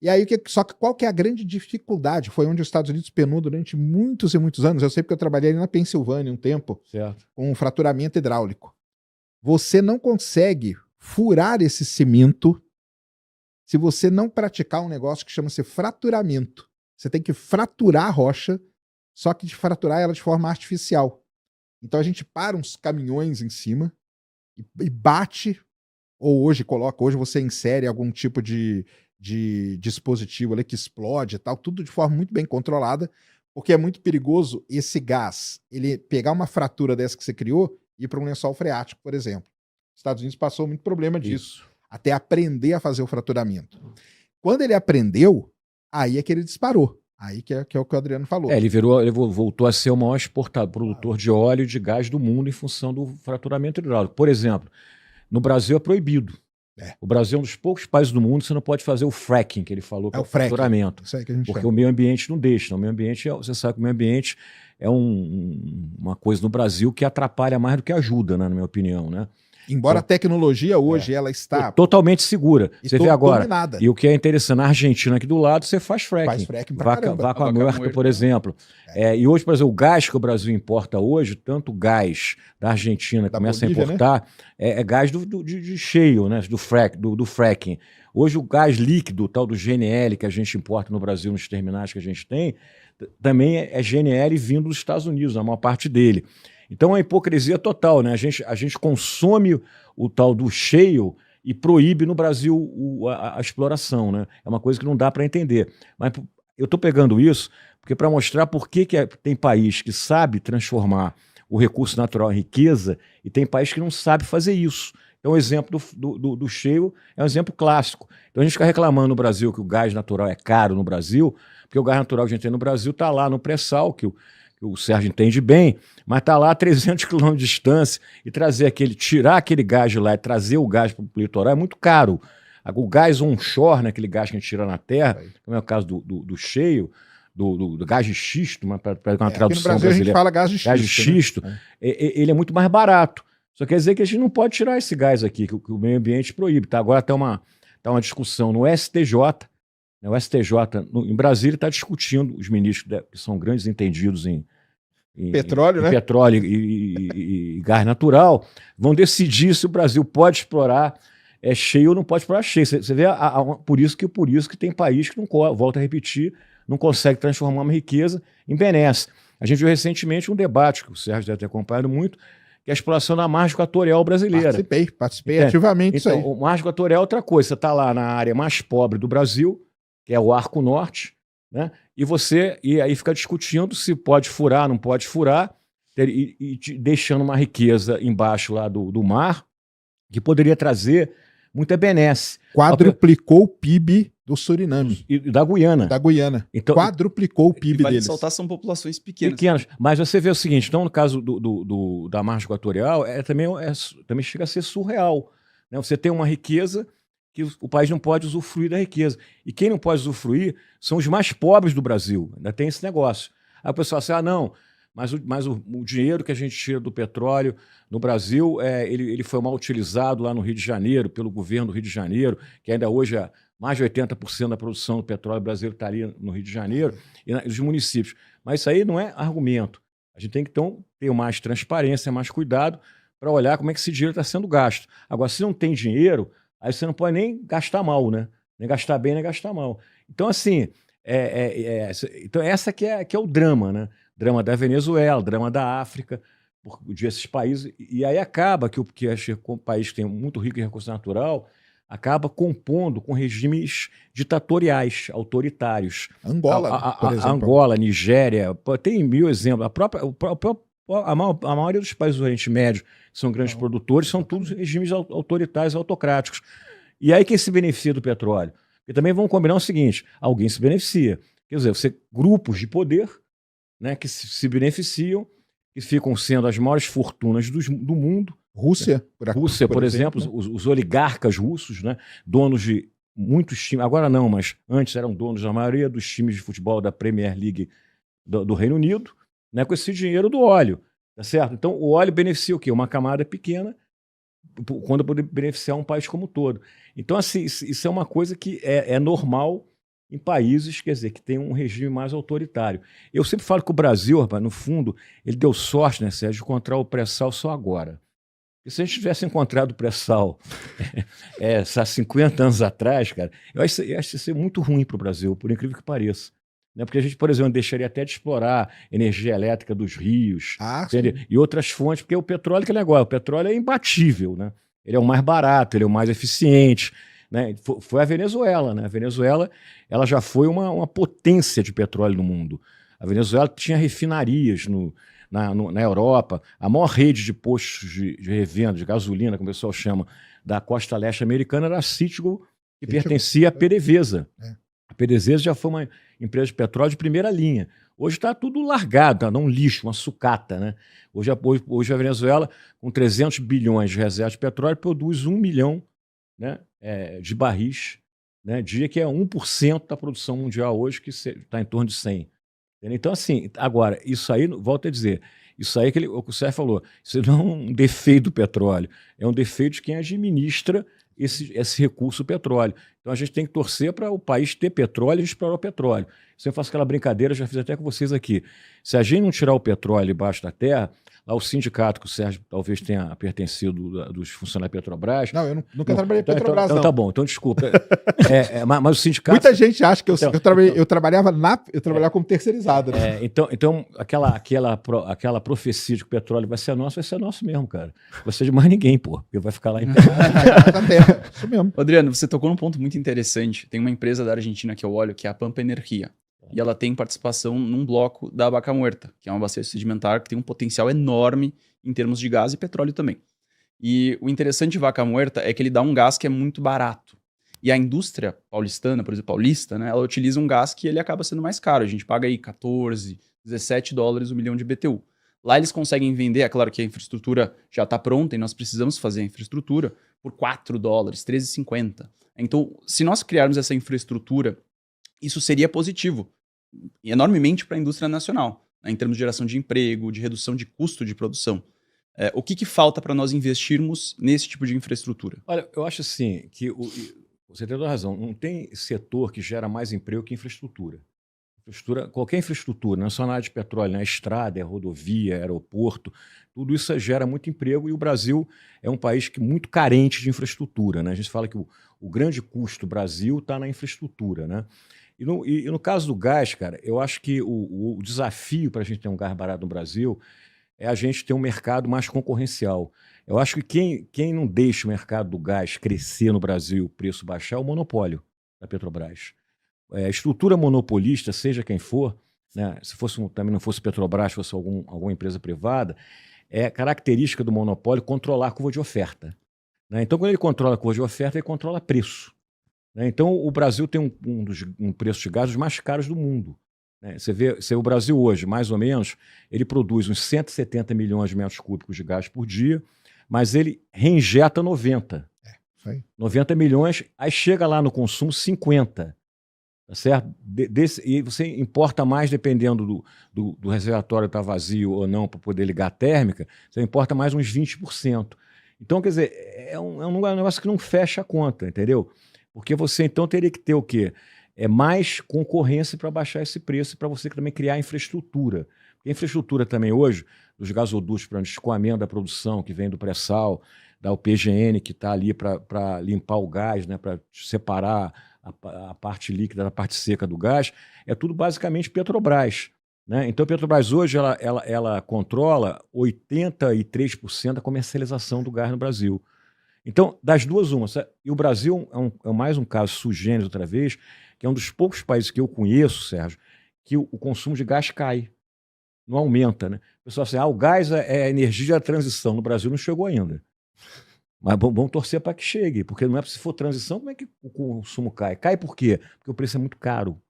E aí, só que qual que é a grande dificuldade? Foi onde os Estados Unidos penou durante muitos e muitos anos. Eu sei porque eu trabalhei ali na Pensilvânia um tempo, certo, com um fraturamento hidráulico. Você não consegue furar esse cimento se você não praticar um negócio que chama-se fraturamento. Você tem que fraturar a rocha, só que de fraturar ela de forma artificial. Então a gente para uns caminhões em cima e bate, ou hoje você insere algum tipo de dispositivo ali que explode e tal, tudo de forma muito bem controlada, porque é muito perigoso esse gás, ele pegar uma fratura dessa que você criou e ir para um lençol freático, por exemplo. Os Estados Unidos passou muito problema disso, até aprender a fazer o fraturamento. Quando ele aprendeu, aí é que ele disparou. Aí que é o que o Adriano falou. Ele voltou a ser o maior produtor de óleo e de gás do mundo em função do fraturamento hidráulico. Por exemplo, no Brasil é proibido. O Brasil é um dos poucos países do mundo que você não pode fazer o fracking, que ele falou, que é o fraturamento. Isso aí que a gente porque chama. O meio ambiente não deixa. O meio ambiente, você sabe que o meio ambiente é uma coisa no Brasil que atrapalha mais do que ajuda, né, na minha opinião, né? Embora a tecnologia hoje ela está totalmente segura. Você vê agora. Dominada. E o que é interessante, na Argentina aqui do lado, você faz fracking. Faz fracking pra caramba. Vaca Muerta, por exemplo. E hoje, por exemplo, o gás que o Brasil importa hoje, tanto o gás da Argentina que começa Bolívia, a importar, né? é gás de cheio, né? do fracking. Hoje o gás líquido, tal do GNL que a gente importa no Brasil, nos terminais que a gente tem, também é GNL vindo dos Estados Unidos, a maior parte dele. Então é uma hipocrisia total, né? A gente consome o tal do shale e proíbe no Brasil a exploração, né? É uma coisa que não dá para entender. Mas eu estou pegando isso porque para mostrar por que tem país que sabe transformar o recurso natural em riqueza e tem país que não sabe fazer isso. Então o exemplo do shale é um exemplo clássico. Então a gente fica reclamando no Brasil que o gás natural é caro no Brasil, porque o gás natural que a gente tem no Brasil está lá no pré-sal, que o Sérgio entende bem, mas está lá a 300 quilômetros de distância e tirar aquele gás de lá e trazer o gás para o litoral é muito caro. O gás onshore, né, aquele gás que a gente tira na terra, como é o caso do shale, do gás de xisto, para uma tradução aqui no Brasil brasileira, a gente fala gás de xisto. Gás de xisto, né? Ele é muito mais barato. Só quer dizer que a gente não pode tirar esse gás aqui, que o meio ambiente proíbe. Tá? Agora está uma discussão no STJ. O STJ, em Brasília, está discutindo, os ministros que são grandes entendidos em petróleo, né? Petróleo e gás natural, vão decidir se o Brasil pode explorar cheio ou não pode explorar cheio. Você vê, por isso que tem país que não, volta a repetir, não consegue transformar uma riqueza em benesse. A gente viu recentemente um debate, que o Sérgio deve ter acompanhado muito, que é a exploração da margem equatorial brasileira. Participei ativamente então, isso aí. O margem equatorial é outra coisa. Você está lá na área mais pobre do Brasil, que é o Arco Norte, né? E aí fica discutindo se pode furar, não pode furar, e deixando uma riqueza embaixo lá do mar, que poderia trazer muita benesse. Quadruplicou o PIB do Suriname. E da Guiana. Então, quadruplicou o PIB deles. Ressaltar, são populações pequenas. Mas você vê o seguinte, então no caso da margem equatorial, também chega a ser surreal. Né? Você tem uma riqueza que o país não pode usufruir da riqueza. E quem não pode usufruir são os mais pobres do Brasil. Ainda tem esse negócio. Aí o pessoal fala assim, não, mas o dinheiro que a gente tira do petróleo no Brasil, ele foi mal utilizado lá no Rio de Janeiro, pelo governo do Rio de Janeiro, que ainda hoje mais de 80% da produção do petróleo brasileiro está ali no Rio de Janeiro, e nos municípios. Mas isso aí não é argumento. A gente tem que, então, ter mais transparência, mais cuidado para olhar como é que esse dinheiro está sendo gasto. Agora, se não tem dinheiro, aí você não pode nem gastar mal, né? Nem gastar bem, nem gastar mal. Então, assim, então essa que é o drama, né? Drama da Venezuela, drama da África, esses países. E aí acaba que o país que tem muito rico em recurso natural acaba compondo com regimes ditatoriais, autoritários. Angola, por exemplo. Angola, Nigéria, tem 1000 exemplos. A maioria dos países do Oriente Médio, que são grandes produtores, são todos regimes autoritários, autocráticos. E aí quem se beneficia do petróleo? E também vamos combinar o seguinte, alguém se beneficia. Quer dizer, grupos de poder, né, que se beneficiam, que ficam sendo as maiores fortunas do mundo. Rússia, por exemplo, né? os oligarcas russos, né, donos de muitos times, agora não, mas antes eram donos da maioria dos times de futebol da Premier League do Reino Unido, né, com esse dinheiro do óleo, tá certo? Então o óleo beneficia o quê? Uma camada pequena, quando pode beneficiar um país como um todo. Então, assim, isso é uma coisa que é normal em países, quer dizer, que tem um regime mais autoritário. Eu sempre falo que o Brasil, rapaz, no fundo, ele deu sorte, né, Sérgio, de encontrar o pré-sal só agora. E se a gente tivesse encontrado o pré-sal há 50 anos atrás, cara, eu acho que ia ser muito ruim para o Brasil, por incrível que pareça. Né? Porque a gente, por exemplo, deixaria até de explorar energia elétrica dos rios e outras fontes, porque o petróleo, que é negócio, o petróleo é imbatível, né? Ele é o mais barato, ele é o mais eficiente. Né? Foi a Venezuela, né? A Venezuela ela já foi uma potência de petróleo no mundo. A Venezuela tinha refinarias na Europa, a maior rede de postos de revenda de gasolina, como o pessoal chama, da costa leste americana era a Citgo, que pertencia à PDVSA. A PDVSA já foi uma empresa de petróleo de primeira linha. Hoje está tudo largado, tá? Um lixo, uma sucata. Né? Hoje a Venezuela, com 300 bilhões de reservas de petróleo, produz 1 milhão, né, de barris, né, dia que é 1% da produção mundial hoje, que está em torno de 100. Então, assim, agora, isso aí, volto a dizer, isso aí o que o Sérgio falou, isso não é um defeito do petróleo, é um defeito de quem administra esse recurso petróleo. Então a gente tem que torcer para o país ter petróleo e explorar o petróleo. Se eu faço aquela brincadeira, já fiz até com vocês aqui. Se a gente não tirar o petróleo debaixo da terra, lá o sindicato que o Sérgio talvez tenha pertencido dos funcionários da Petrobras. Não, eu nunca trabalhei em Petrobras, então, não. Tá bom, então desculpa. Mas o sindicato... Muita gente acha que eu trabalhava como terceirizado. Né? Então aquela profecia de que o petróleo vai ser nosso mesmo, cara. Vai ser de mais ninguém, pô. Porque vai ficar lá em terra. Isso mesmo. Adriano, você tocou num ponto muito interessante. Tem uma empresa da Argentina que eu olho, que é a Pampa Energia. E ela tem participação num bloco da Vaca Muerta, que é uma bacia sedimentar que tem um potencial enorme em termos de gás e petróleo também. E o interessante de Vaca Muerta é que ele dá um gás que é muito barato. E a indústria paulistana, por exemplo, paulista, né, ela utiliza um gás que ele acaba sendo mais caro. A gente paga aí 14, 17 dólares o milhão de BTU. Lá eles conseguem vender, é claro que a infraestrutura já está pronta e nós precisamos fazer a infraestrutura por 4 dólares, 13,50. Então, se nós criarmos essa infraestrutura, isso seria positivo enormemente para a indústria nacional, né, em termos de geração de emprego, de redução de custo de produção. O que falta para nós investirmos nesse tipo de infraestrutura? Olha, eu acho assim que você tem toda a razão. Não tem setor que gera mais emprego que infraestrutura. Qualquer infraestrutura, não é só na área de petróleo, né? Estrada, rodovia, aeroporto, tudo isso gera muito emprego e o Brasil é um país muito carente de infraestrutura. Né? A gente fala que o grande custo do Brasil está na infraestrutura. Né? E no caso do gás, cara, eu acho que o desafio para a gente ter um gás barato no Brasil é a gente ter um mercado mais concorrencial. Eu acho que quem não deixa o mercado do gás crescer no Brasil, o preço baixar, é o monopólio da Petrobras. A estrutura monopolista, seja quem for, né, se também não fosse Petrobras, fosse alguma empresa privada, é característica do monopólio controlar a curva de oferta. Né? Então, quando ele controla a curva de oferta, ele controla preço. Né? Então, o Brasil tem um preço de gás dos mais caros do mundo. Né? Você vê o Brasil hoje, mais ou menos, ele produz uns 170 milhões de metros cúbicos de gás por dia, mas ele reinjeta 90. Isso aí. 90 milhões, aí chega lá no consumo 50. Tá certo? E você importa mais dependendo do reservatório estar vazio ou não para poder ligar a térmica, você importa mais uns 20%. Então, quer dizer, é um negócio que não fecha a conta, entendeu? Porque você então teria que ter o quê? Mais concorrência para baixar esse preço e para você também criar infraestrutura. Porque a infraestrutura também hoje, dos gasodutos para escoamento da produção, que vem do pré-sal, da UPGN, que está ali para limpar o gás, né, para separar a parte líquida da parte seca do gás, é tudo basicamente Petrobras. Né? Então a Petrobras hoje ela controla 83% da comercialização do gás no Brasil. Então, das duas, uma. E o Brasil é mais um caso sui generis outra vez, que é um dos poucos países que eu conheço, Sérgio, que o consumo de gás cai, não aumenta. Né? O pessoal fala assim, o gás é a energia da transição. No Brasil não chegou ainda. Mas vamos torcer para que chegue, porque não é se for transição, como é que o consumo cai? Cai por quê? Porque o preço é muito caro.